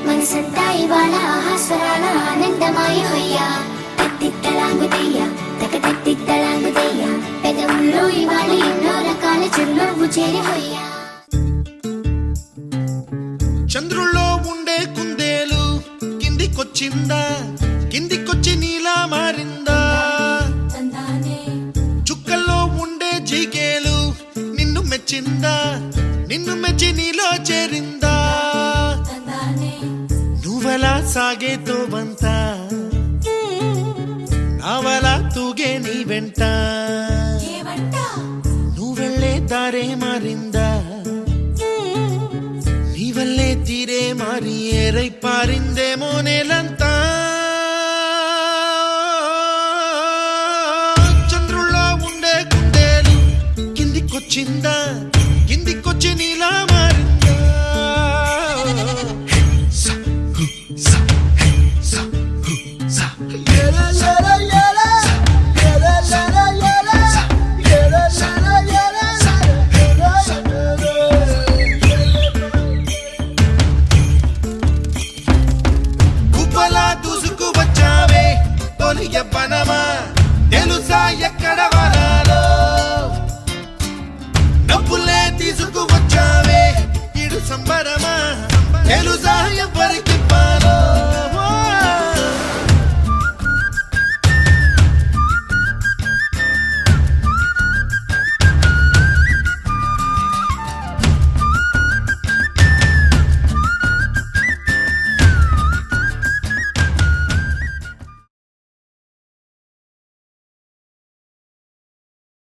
మనసంతా ఇవాళ ఆహాస్వరాల ఆనందమాయ హొయ్యా తత్తిత్తలాంగుతయ్యా తకతత్తిత్తలాంగుతయ్యా పెదవుల్లో ఇవాళ ఎన్నో రకాల చిరునవ్వు చేరి హొయ్యా. చంద్రుల్లో ఉండే కుందేలు కిందికొచ్చిందా, కిందికొచ్చి నీలా మారిందా? చుక్కల్లో ఉండే జిగేలు నిన్ను మెచ్చిందా, నిన్ను మెచ్చి నీలో చేరిందా? నువ్వలా సాగే తోవంత నావలా తూగే నీ వెంట, నువ్వెళ్ళే దారే మారిందా, నీ వల్లే తీరే మారి ఏరై పారిందేమో నేలంతా. చంద్రుల్లో ఉండే కుందేలు కిందికొచ్చిందా, కిందికొచ్చి నీలా మారిందా? Yeah, yeah, yeah.